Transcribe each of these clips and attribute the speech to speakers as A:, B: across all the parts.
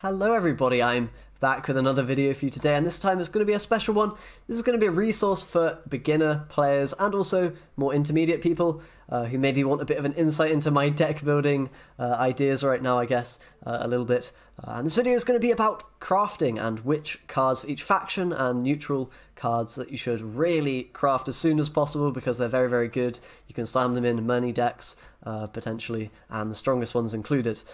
A: Hello everybody, I'm back with another video for you today, and this time it's going to be a special one. This is going to be a resource for beginner players and also more intermediate people who maybe want a bit of an insight into my deck building ideas right now, I guess, a little bit. And this video is going to be about crafting and which cards for each faction and neutral cards that you should really craft as soon as possible because they're very, very good. You can slam them in many decks, potentially, and the strongest ones included.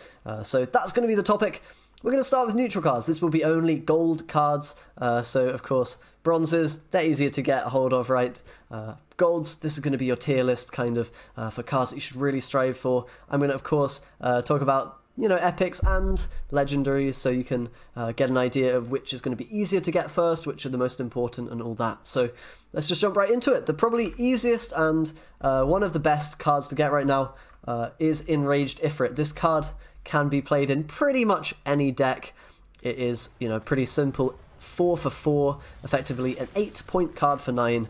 A: So that's going to be the topic. We're going to start with neutral cards. This will be only gold cards, so of course bronzes, they're easier to get a hold of, right? Golds, this is going to be your tier list kind of for cards that you should really strive for. I'm going to, of course, talk about, epics and legendaries, so you can get an idea of which is going to be easier to get first, which are the most important and all that. So let's just jump right into it. The probably easiest and one of the best cards to get right now is Enraged Ifrit. This card can be played in pretty much any deck. It is, pretty simple. 4 for 4, effectively an 8-point card for 9,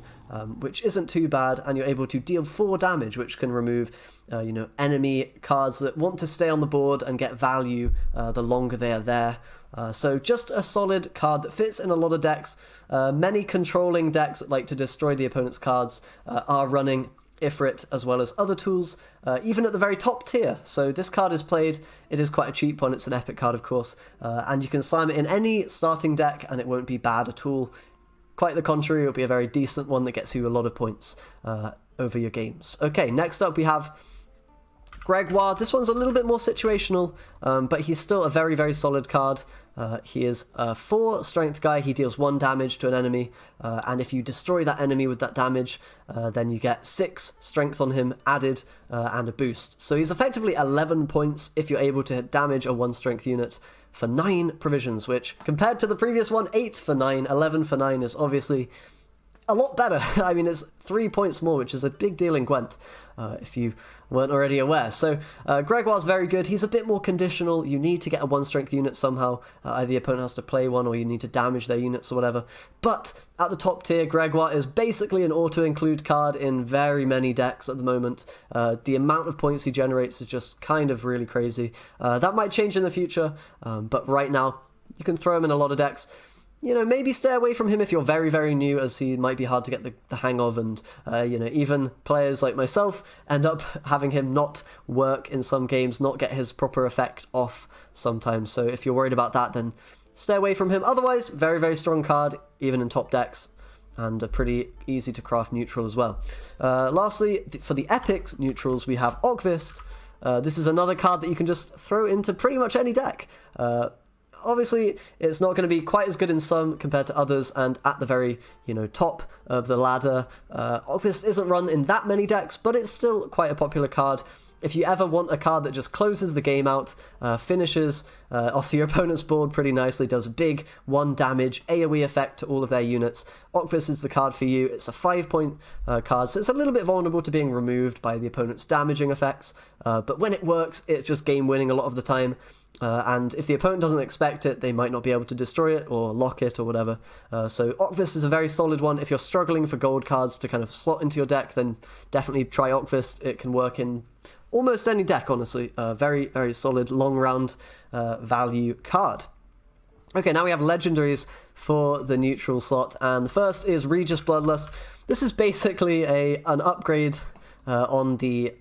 A: which isn't too bad, and you're able to deal 4 damage, which can remove, enemy cards that want to stay on the board and get value the longer they are there. So just a solid card that fits in a lot of decks. Many controlling decks that like to destroy the opponent's cards are running Ifrit, as well as other tools, even at the very top tier. So this card is played, it is quite a cheap one, it's an epic card of course, and you can slam it in any starting deck and it won't be bad at all. Quite the contrary, it'll be a very decent one that gets you a lot of points over your games. Okay, next up we have Gregoire. This one's a little bit more situational, but he's still a very, very solid card. He is a 4 strength guy, he deals 1 damage to an enemy, and if you destroy that enemy with that damage, then you get 6 strength on him added and a boost. So he's effectively 11 points if you're able to damage a 1 strength unit for 9 provisions, which compared to the previous one, 8 for 9, 11 for 9 is obviously a lot better. I mean, it's 3 points more, which is a big deal in Gwent, if you weren't already aware. So Gregoire's very good. He's a bit more conditional. You need to get a 1 strength unit somehow. Either the opponent has to play one or you need to damage their units or whatever. But at the top tier, Gregoire is basically an auto-include card in very many decks at the moment. The amount of points he generates is just kind of really crazy. That might change in the future, but right now you can throw him in a lot of decks. Maybe stay away from him if you're very, very new, as he might be hard to get the hang of, and, even players like myself end up having him not work in some games, not get his proper effect off sometimes. So if you're worried about that, then stay away from him. Otherwise, very, very strong card, even in top decks, and a pretty easy to craft neutral as well. Lastly, for the epic neutrals, we have Ogvist. This is another card that you can just throw into pretty much any deck. Obviously, it's not going to be quite as good in some compared to others, and at the very, top of the ladder, Ogvist isn't run in that many decks, but it's still quite a popular card. If you ever want a card that just closes the game out, finishes off your opponent's board pretty nicely, does a big 1 damage AoE effect to all of their units, Ogvist is the card for you. It's a 5-point card, so it's a little bit vulnerable to being removed by the opponent's damaging effects, but when it works, it's just game winning a lot of the time. And if the opponent doesn't expect it, they might not be able to destroy it or lock it or whatever. So Ogvist is a very solid one. If you're struggling for gold cards to kind of slot into your deck, then definitely try Ogvist. It can work in almost any deck, honestly. Very, very solid, long round value card. Okay, now we have legendaries for the neutral slot, and the first is Regis Bloodlust. This is basically an upgrade on the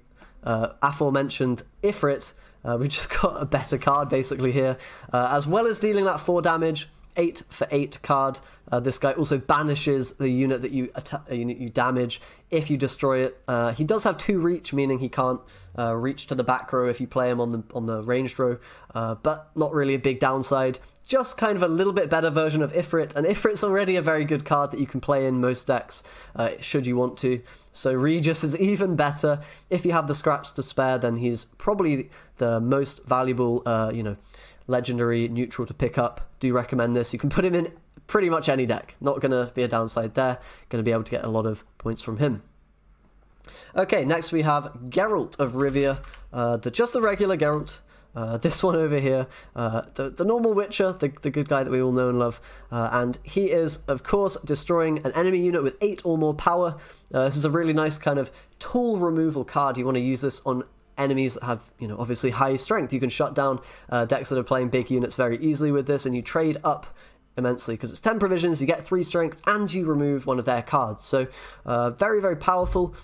A: aforementioned Ifrit. We've just got a better card basically here. As well as dealing that 4 damage, 8 for 8 card, this guy also banishes the unit that you damage if you destroy it. He does have 2 reach, meaning he can't reach to the back row if you play him on the ranged row, but not really a big downside. Just kind of a little bit better version of Ifrit, and Ifrit's already a very good card that you can play in most decks, should you want to. So Regis is even better. If you have the scraps to spare, then he's probably the most valuable, legendary neutral to pick up. Do recommend this. You can put him in pretty much any deck. Not going to be a downside there. Going to be able to get a lot of points from him. Okay, next we have Geralt of Rivia. Just the regular Geralt. This one over here, the normal Witcher, the good guy that we all know and love, and he is, of course, destroying an enemy unit with 8 or more power. This is a really nice kind of tool removal card. You want to use this on enemies that have, obviously high strength. You can shut down decks that are playing big units very easily with this, and you trade up immensely because it's 10 provisions, you get 3 strength, and you remove one of their cards. So very, very powerful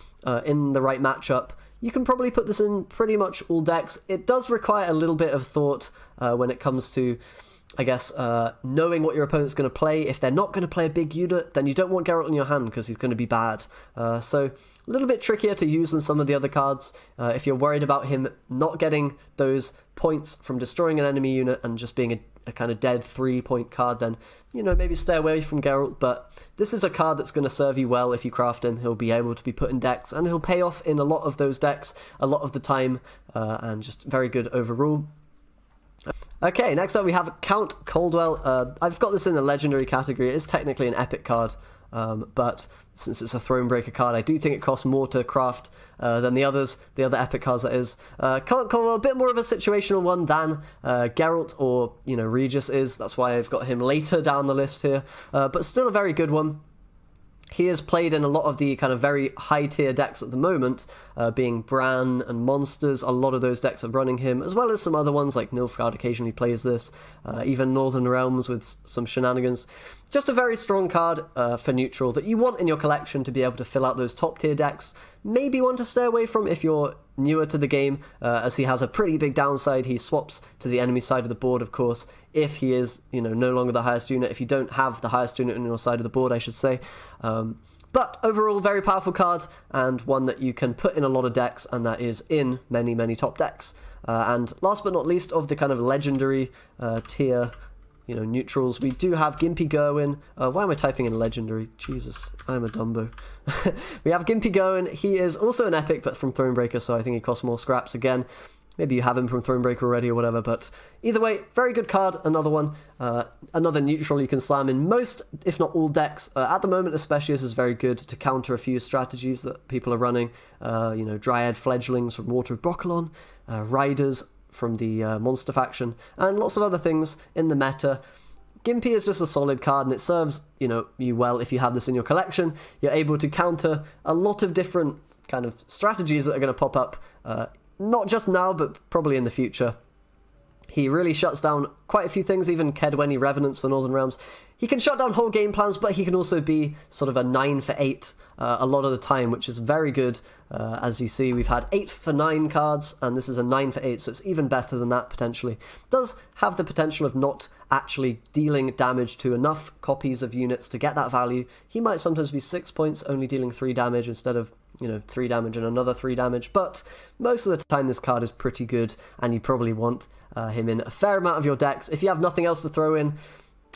A: in the right matchup. You can probably put this in pretty much all decks. It does require a little bit of thought when it comes to, I guess, knowing what your opponent's going to play. If they're not going to play a big unit, then you don't want Geralt in your hand because he's going to be bad. So a little bit trickier to use than some of the other cards. If you're worried about him not getting those points from destroying an enemy unit and just being a kind of dead 3-point card, then, maybe stay away from Geralt. But this is a card that's going to serve you well if you craft him. He'll be able to be put in decks, and he'll pay off in a lot of those decks a lot of the time, and just very good overall. Okay, next up we have Count Caldwell. I've got this in the legendary category. It is technically an epic card, but since it's a Thronebreaker card, I do think it costs more to craft than the other epic cards, that is. Count Caldwell, a bit more of a situational one than Geralt or, Regis is. That's why I've got him later down the list here, but still a very good one. He is played in a lot of the kind of very high-tier decks at the moment, being Bran and Monsters. A lot of those decks are running him, as well as some other ones, like Nilfgaard occasionally plays this, even Northern Realms with some shenanigans. Just a very strong card for neutral that you want in your collection to be able to fill out those top-tier decks. Maybe one to stay away from if you're newer to the game, as he has a pretty big downside. He swaps to the enemy side of the board, of course, if he is, no longer the highest unit, if you don't have the highest unit on your side of the board, I should say. But overall, very powerful card, and one that you can put in a lot of decks, and that is in many, many top decks. And last but not least of the kind of legendary tier, neutrals, we do have Gimpy Gerwin. Why am I typing in legendary? Jesus, I'm a Dumbo. We have Gimpy Gerwin. He is also an epic, but from Thronebreaker, so I think he costs more scraps again. Maybe you have him from Thronebreaker already or whatever, but either way, very good card, another one. Another neutral you can slam in most, if not all decks. At the moment especially, this is very good to counter a few strategies that people are running. Dryad Fledglings from Water of Broccolon, Riders from the Monster faction, and lots of other things in the meta. Gimpy is just a solid card, and it serves, you well if you have this in your collection. You're able to counter a lot of different kind of strategies that are going to pop up, not just now, but probably in the future. He really shuts down quite a few things, even Kedwenny Revenants for Northern Realms. He can shut down whole game plans, but he can also be sort of a 9 for 8 a lot of the time, which is very good. As you see, we've had 8 for 9 cards, and this is a 9 for 8, so it's even better than that, potentially. Does have the potential of not actually dealing damage to enough copies of units to get that value. He might sometimes be 6 points, only dealing 3 damage instead of 3 damage and another 3 damage, but most of the time this card is pretty good, and you probably want him in a fair amount of your decks. If you have nothing else to throw in,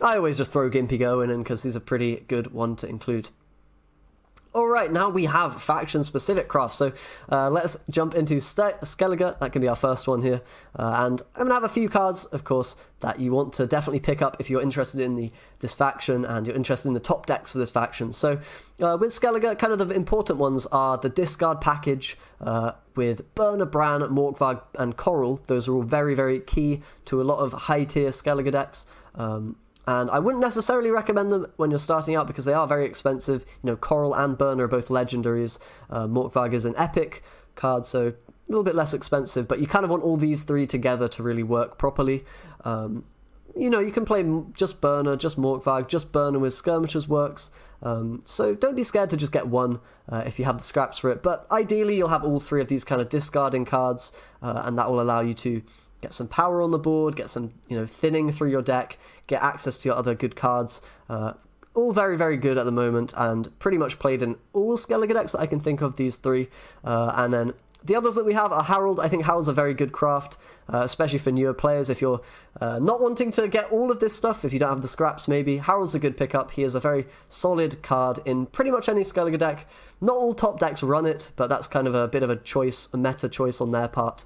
A: I always just throw Gimpy Gerwin in because he's a pretty good one to include. Alright, now we have faction-specific crafts, so let's jump into Skellige. That can be our first one here, and I'm going to have a few cards, of course, that you want to definitely pick up if you're interested in this faction and you're interested in the top decks for this faction. So with Skellige, kind of the important ones are the discard package with Burner, Bran, Morkvarg, and Coral. Those are all very, very key to a lot of high-tier Skellige decks. And I wouldn't necessarily recommend them when you're starting out because they are very expensive. Coral and Burner are both legendaries. Morkvarg is an epic card, so a little bit less expensive, but you kind of want all these 3 together to really work properly. You can play just Burner, just Morkvarg, just Burner with Skirmishers works. So don't be scared to just get one if you have the scraps for it. But ideally, you'll have all 3 of these kind of discarding cards, and that will allow you to get some power on the board, get some, thinning through your deck, get access to your other good cards. All very, very good at the moment, and pretty much played in all Skellige decks that I can think of, these 3. And then the others that we have are Harold. I think Harold's a very good craft, especially for newer players. If you're not wanting to get all of this stuff, if you don't have the scraps maybe, Harold's a good pickup. He is a very solid card in pretty much any Skellige deck. Not all top decks run it, but that's kind of a bit of a choice, a meta choice on their part.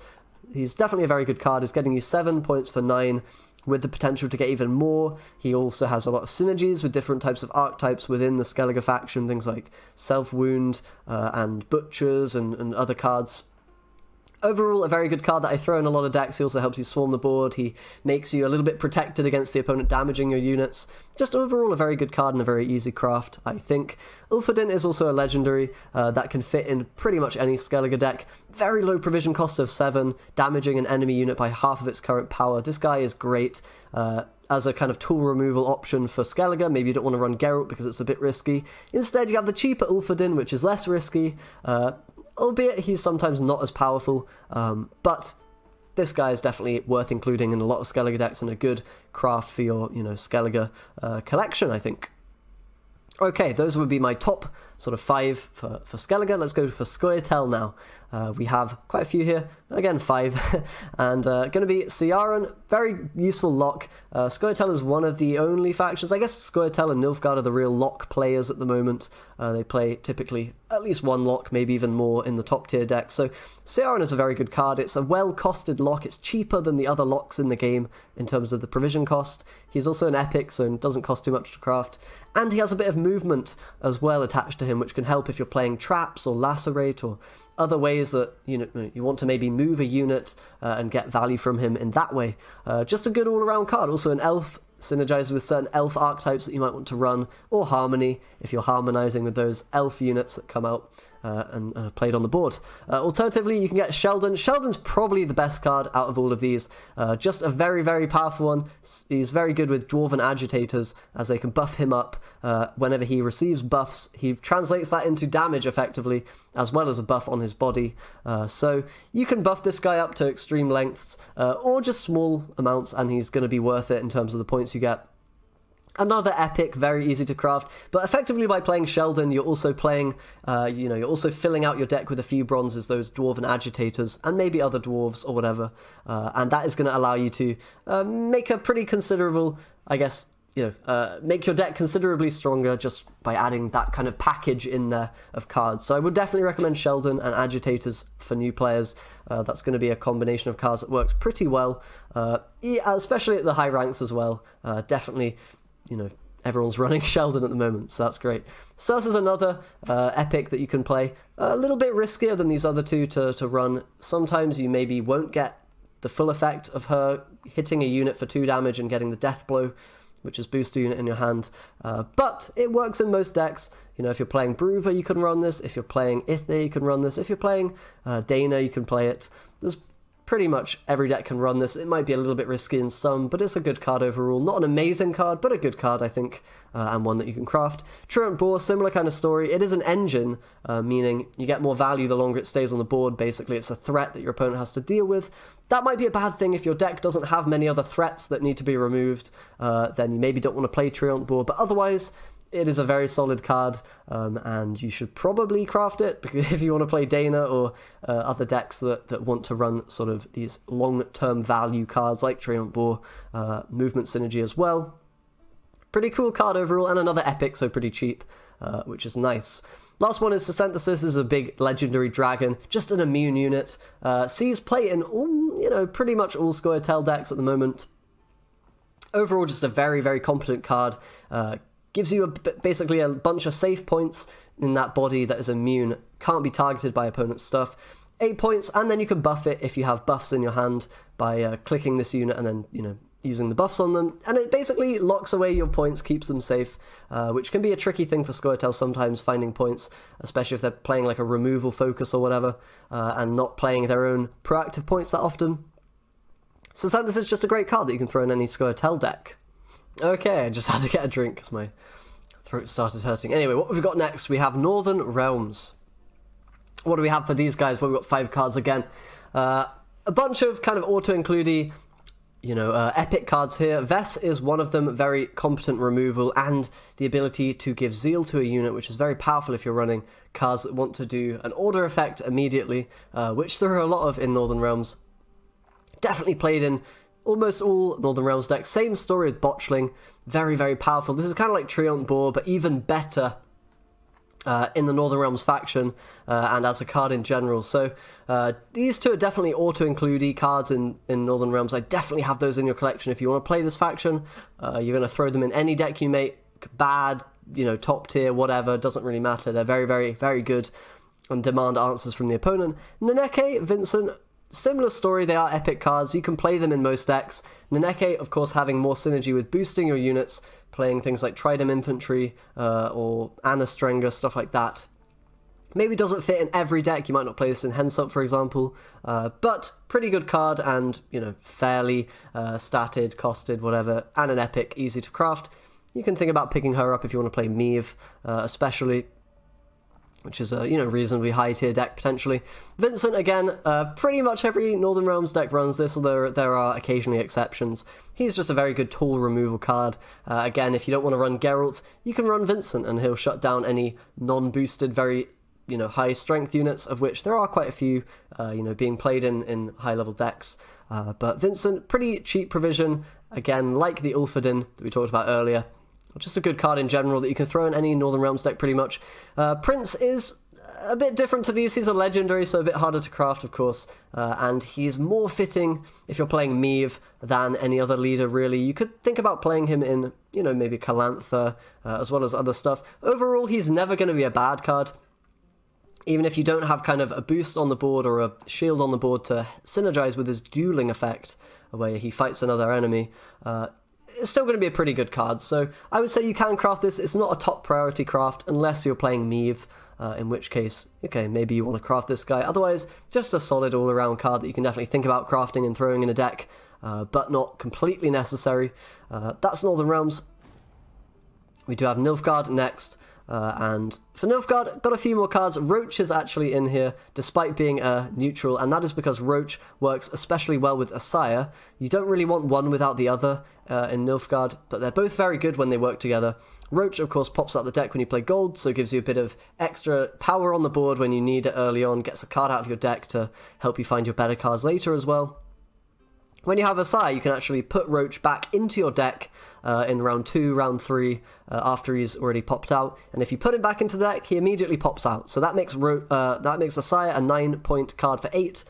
A: He's definitely a very good card. He's getting you 7 points for 9, with the potential to get even more. He also has a lot of synergies with different types of archetypes within the Skellige faction, things like Self-Wound and Butchers and other cards. Overall, a very good card that I throw in a lot of decks. He also helps you swarm the board. He makes you a little bit protected against the opponent damaging your units. Just overall a very good card and a very easy craft, I think. Ulfodin is also a legendary that can fit in pretty much any Skellige deck. Very low provision cost of 7, damaging an enemy unit by half of its current power. This guy is great as a kind of tool removal option for Skellige. Maybe you don't want to run Geralt because it's a bit risky. Instead, you have the cheaper Ulfodin, which is less risky. Albeit he's sometimes not as powerful, but this guy is definitely worth including in a lot of Skellige decks and a good craft for your, Skellige collection, I think. Okay, those would be my top sort of 5 for Skellige. Let's go for Scoia'tel now. We have quite a few here, again 5, and going to be Ciaran, very useful lock. Scoia'tel is one of the only factions. I guess Scoia'tel and Nilfgaard are the real lock players at the moment. They play typically at least one lock, maybe even more in the top tier decks. So Ciaran is a very good card. It's a well-costed lock. It's cheaper than the other locks in the game in terms of the provision cost. He's also an epic, so it doesn't cost too much to craft. And he has a bit of movement as well attached to him, which can help if you're playing traps or lacerate or other ways that you want to maybe move a unit and get value from him in that way. Just a good all-around card. Also an elf, synergizes with certain elf archetypes that you might want to run, or harmony if you're harmonizing with those elf units that come out and played on the board. Alternatively, you can get Sheldon. Sheldon's probably the best card out of all of these. Just a very, very powerful one. He's very good with Dwarven Agitators, as they can buff him up whenever he receives buffs. He translates that into damage effectively, as well as a buff on his body. So you can buff this guy up to extreme lengths, or just small amounts, and he's going to be worth it in terms of the points you get. Another epic, very easy to craft, but effectively by playing Sheldon, you're also playing, you're also filling out your deck with a few bronzes, those Dwarven Agitators, and maybe other dwarves or whatever, and that is going to allow you to make a pretty considerable, I guess, make your deck considerably stronger just by adding that kind of package in there of cards. So I would definitely recommend Sheldon and Agitators for new players. That's going to be a combination of cards that works pretty well, especially at the high ranks as well. Definitely, everyone's running Sheldon at the moment, so that's great. Circe's another epic that you can play. A little bit riskier than these other two to run. Sometimes you maybe won't get the full effect of her hitting a unit for 2 damage and getting the death blow, which is boost a unit in your hand. But it works in most decks. If you're playing Bruva, you can run this. If you're playing Ithne, you can run this. If you're playing Dana, you can play it. There's pretty much every deck can run this. It might be a little bit risky in some, but it's a good card overall. Not an amazing card, but a good card, I think, and one that you can craft. Truant Boar, similar kind of story. It is an engine, meaning you get more value the longer it stays on the board. Basically, it's a threat that your opponent has to deal with. That might be a bad thing if your deck doesn't have many other threats that need to be removed. Then you maybe don't want to play Truant Boar, but otherwise, it is a very solid card, and you should probably craft it because if you want to play Dana or other decks that want to run sort of these long-term value cards like Truant Boar, movement synergy as well. Pretty cool card overall, and another epic, so pretty cheap, which is nice. Last one is Scoia'tel. This is a big legendary dragon, just an immune unit. Sees play in all, pretty much all Scoia'tel decks at the moment. Overall, just a very, very competent card. Gives you basically a bunch of safe points in that body that is immune, can't be targeted by opponent's stuff. 8 points, and then you can buff it if you have buffs in your hand by clicking this unit and then, using the buffs on them. And it basically locks away your points, keeps them safe, which can be a tricky thing for Scoia'tel sometimes, finding points, especially if they're playing like a removal focus or whatever, and not playing their own proactive points that often. So this is just a great card that you can throw in any Scoia'tel deck. Okay, I just had to get a drink because my throat started hurting. Anyway, what have we got next? We have Northern Realms. What do we have for these guys? Well, we've got 5 cards again. A bunch of kind of auto-includey, epic cards here. Vess is one of them, very competent removal, and the ability to give Zeal to a unit, which is very powerful if you're running cards that want to do an order effect immediately, which there are a lot of in Northern Realms. Definitely played in almost all Northern Realms decks. Same story with Botchling. Very, very powerful. This is kind of like Truant Boar, but even better in the Northern Realms faction and as a card in general. So these two are definitely auto-includey cards in Northern Realms. I definitely have those in your collection if you want to play this faction. You're going to throw them in any deck you make. Bad, top tier, whatever. Doesn't really matter. They're very, very, very good and demand answers from the opponent. Naneke, Vincent, similar story, they are epic cards, you can play them in most decks. Nenneke, of course, having more synergy with boosting your units, playing things like Tridem Infantry or Anastrenga, stuff like that. Maybe doesn't fit in every deck, you might not play this in Hensup, for example, but pretty good card and, you know, fairly statted, costed, whatever, and an epic, easy to craft. You can think about picking her up if you want to play Meve, especially, which is a, you know, reasonably high tier deck potentially. Vincent, again, pretty much every Northern Realms deck runs this, although there are occasionally exceptions. He's just a very good tool removal card. Again, if you don't want to run Geralt, you can run Vincent and he'll shut down any non-boosted, very, you know, high strength units, of which there are quite a few, you know, being played in high level decks. But Vincent, pretty cheap provision, again, like the Ulfadin that we talked about earlier. Just a good card in general that you can throw in any Northern Realms deck pretty much. Prince is a bit different to these. He's a legendary, so a bit harder to craft, of course. And he's more fitting if you're playing Meve than any other leader, really. You could think about playing him in, you know, maybe Calantha, as well as other stuff. Overall, he's never going to be a bad card. Even if you don't have kind of a boost on the board or a shield on the board to synergize with his dueling effect, where he fights another enemy, it's still going to be a pretty good card. So I would say you can craft this. It's not a top priority craft unless you're playing Meve, in which case, okay, maybe you want to craft this guy. Otherwise, just a solid all-around card that you can definitely think about crafting and throwing in a deck, but not completely necessary. That's Northern Realms. We do have Nilfgaard next. And for Nilfgaard, got a few more cards. Roach is actually in here, despite being a neutral, and that is because Roach works especially well with Asaya. You don't really want one without the other in Nilfgaard, but they're both very good when they work together. Roach, of course, pops out the deck when you play gold, so it gives you a bit of extra power on the board when you need it early on, gets a card out of your deck to help you find your better cards later as well. When you have Asaya, you can actually put Roach back into your deck in round 2, round 3, after he's already popped out. And if you put him back into the deck, he immediately pops out. So that makes Asaya a 9-point card for 8.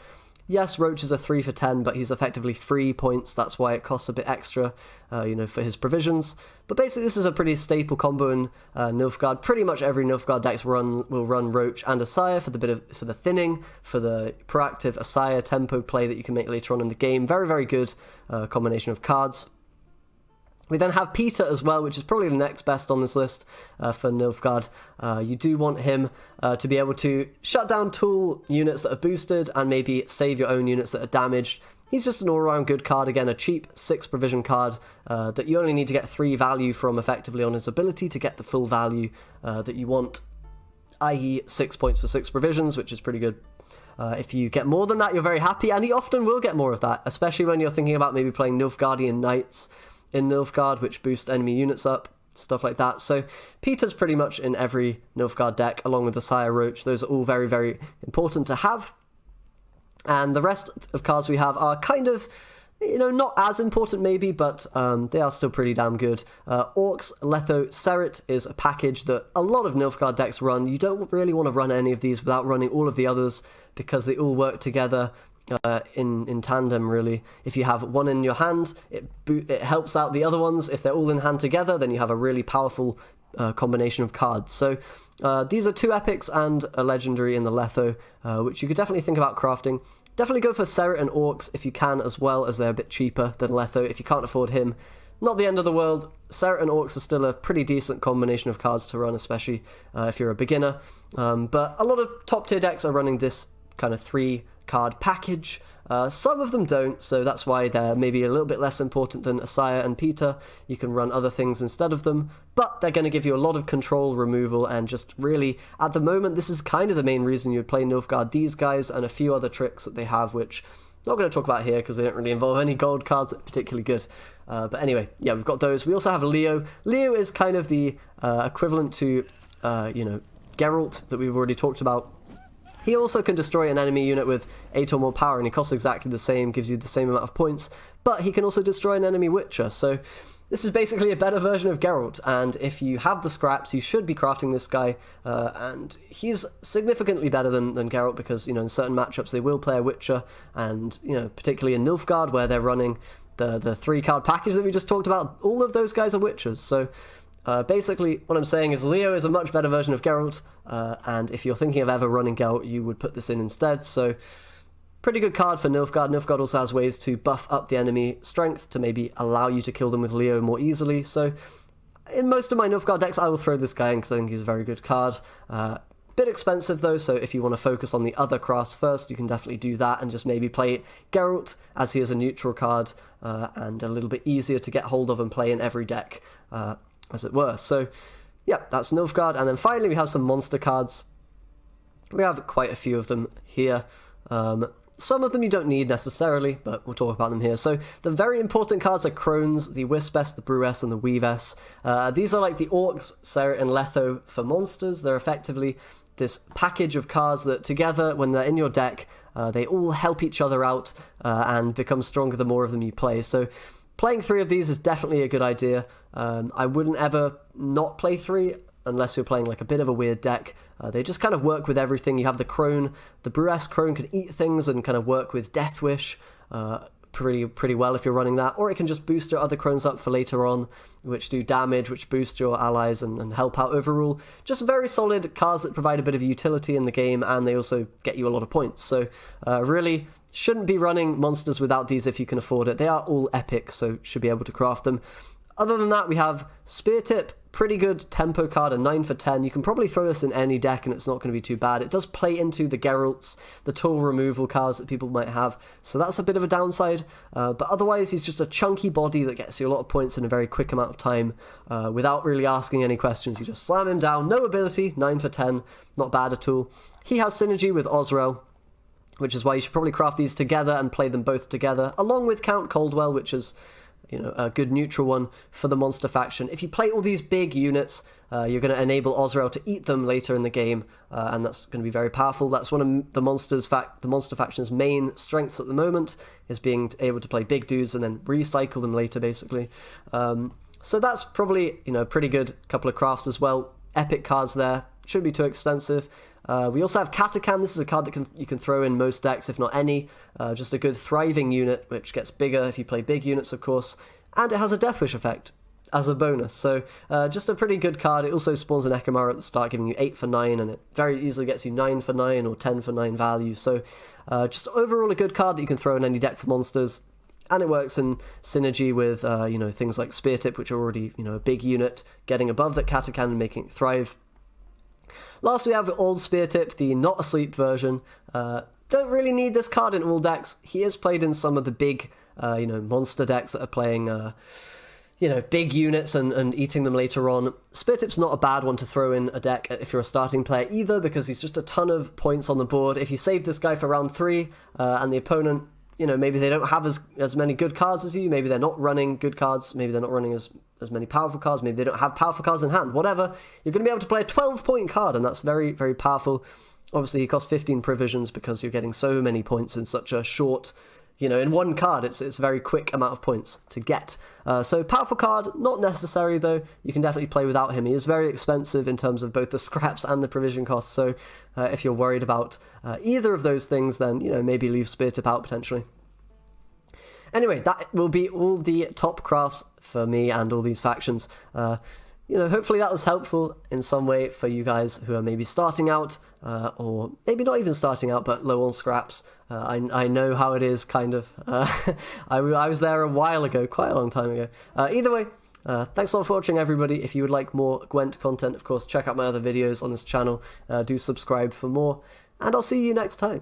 A: Yes, Roach is a 3 for 10, but he's effectively 3 points. That's why it costs a bit extra, you know, for his provisions. But basically, this is a pretty staple combo in Nilfgaard. Pretty much every Nilfgaard deck will run Roach and Asaya for the thinning, for the proactive Asaya tempo play that you can make later on in the game. Very, very good combination of cards. We then have Peter as well, which is probably the next best on this list for Nilfgaard. You do want him to be able to shut down tool units that are boosted and maybe save your own units that are damaged. He's just an all-around good card, again, a cheap 6 provision card that you only need to get 3 value from effectively on his ability to get the full value that you want, i.e. 6 points for 6 provisions, which is pretty good. If you get more than that, you're very happy, and he often will get more of that, especially when you're thinking about maybe playing Nilfgaardian Knights in Nilfgaard, which boost enemy units up, stuff like that. So Peter's pretty much in every Nilfgaard deck, along with the Asaya Roach. Those are all very, very important to have. And the rest of cards we have are kind of, you know, not as important maybe, but they are still pretty damn good. Orcs, Letho, Serit is a package that a lot of Nilfgaard decks run. You don't really want to run any of these without running all of the others, because they all work together in tandem, really. If you have one in your hand, it helps out the other ones. If they're all in hand together, then you have a really powerful combination of cards. So these are 2 epics and a legendary in the Letho, which you could definitely think about crafting. Definitely go for Serit and Orcs if you can, as well, as they're a bit cheaper than Letho. If you can't afford him, not the end of the world. Serit and Orcs are still a pretty decent combination of cards to run, especially if you're a beginner. But a lot of top tier decks are running this kind of 3-card package. Some of them don't, so that's why they're maybe a little bit less important than Asaya and Peter. You can run other things instead of them, but they're going to give you a lot of control removal, and just really, at the moment, this is kind of the main reason you would play Nilfgaard. These guys and a few other tricks that they have, which I'm not going to talk about here because they don't really involve any gold cards that are particularly good. But anyway, yeah, we've got those. We also have Leo. Leo is kind of the equivalent to, you know, Geralt that we've already talked about. He also can destroy an enemy unit with 8 or more power, and he costs exactly the same, gives you the same amount of points, but he can also destroy an enemy Witcher, so this is basically a better version of Geralt, and if you have the scraps, you should be crafting this guy, and he's significantly better than Geralt, because, you know, in certain matchups they will play a Witcher, and, you know, particularly in Nilfgaard, where they're running the 3-card package that we just talked about, all of those guys are Witchers, so basically, what I'm saying is Leo is a much better version of Geralt, and if you're thinking of ever running Geralt, you would put this in instead. So, Pretty good card for Nilfgaard. Nilfgaard also has ways to buff up the enemy strength to maybe allow you to kill them with Leo more easily. So in most of my Nilfgaard decks, I will throw this guy in because I think he's a very good card. Bit expensive though, so if you want to focus on the other crafts first, you can definitely do that and just maybe play Geralt, as he is a neutral card, and a little bit easier to get hold of and play in every deck, as it were. So yeah, that's Nilfgaard. And then finally we have some monster cards. We have quite a few of them here. Some of them you don't need necessarily, but we'll talk about them here. So the very important cards are Crones, the Wispess, the Brewess, and the Weavess. These are like the Orcs, Seret, and Letho for monsters. They're effectively this package of cards that together, when they're in your deck, they all help each other out and become stronger the more of them you play. So playing 3 of these is definitely a good idea. I wouldn't ever not play 3 unless you're playing like a bit of a weird deck. They just kind of work with everything. You have the Crone. The Brewess Crone can eat things and kind of work with Death Wish pretty well if you're running that, or it can just boost your other Crones up for later on, which do damage, which boost your allies and help out overall. Just very solid cards that provide a bit of utility in the game, and they also get you a lot of points. So really shouldn't be running monsters without these if you can afford it. They are all epic, so should be able to craft them. Other than that, we have Spear Tip, pretty good tempo card, a 9 for 10. You can probably throw this in any deck and it's not going to be too bad. It does play into the Geralts, the tool removal cards that people might have, so that's a bit of a downside. But otherwise, he's just a chunky body that gets you a lot of points in a very quick amount of time without really asking any questions. You just slam him down, no ability, 9 for 10, not bad at all. He has synergy with Osrel, which is why you should probably craft these together and play them both together, along with Count Coldwell, which is a good neutral one for the monster faction. If you play all these big units, you're going to enable Osrel to eat them later in the game, and that's going to be very powerful. That's one of the monster faction's main strengths at the moment, is being able to play big dudes and then recycle them later, basically. So that's probably a pretty good couple of crafts as well. Epic cards there. Shouldn't be too expensive. We also have Katakan. This is a card that you can throw in most decks, if not any. Just a good thriving unit, which gets bigger if you play big units, of course. And it has a Death Wish effect as a bonus. So just a pretty good card. It also spawns an Ekamara at the start, giving you 8 for 9, and it very easily gets you 9 for 9 or 10 for 9 value. So just overall a good card that you can throw in any deck for monsters. And it works in synergy with, things like Spear Tip, which are already, a big unit, getting above that Katakan and making it thrive. Last, we have Old Spear Tip, the not asleep version. Don't really need this card in all decks. He is played in some of the big, monster decks that are playing, big units and eating them later on. Spear Tip's not a bad one to throw in a deck if you're a starting player either, because he's just a ton of points on the board. If you save this guy for round 3, and the opponent, maybe they don't have as many good cards as you, maybe they're not running good cards, maybe they're not running as many powerful cards, maybe they don't have powerful cards in hand, whatever, you're going to be able to play a 12-point card, and that's very, very powerful. Obviously, he costs 15 provisions because you're getting so many points in such a short, in one card, it's a very quick amount of points to get. So powerful card, not necessary though. You can definitely play without him. He is very expensive in terms of both the scraps and the provision costs, so if you're worried about either of those things, then, maybe leave Spear Tip out potentially. Anyway, that will be all the top crafts for me and all these factions. Hopefully that was helpful in some way for you guys who are maybe starting out, or maybe not even starting out, but low on scraps. I know how it is, kind of. I was there a while ago, quite a long time ago. Either way, thanks a lot for watching, everybody. If you would like more Gwent content, of course, check out my other videos on this channel. Do subscribe for more, and I'll see you next time.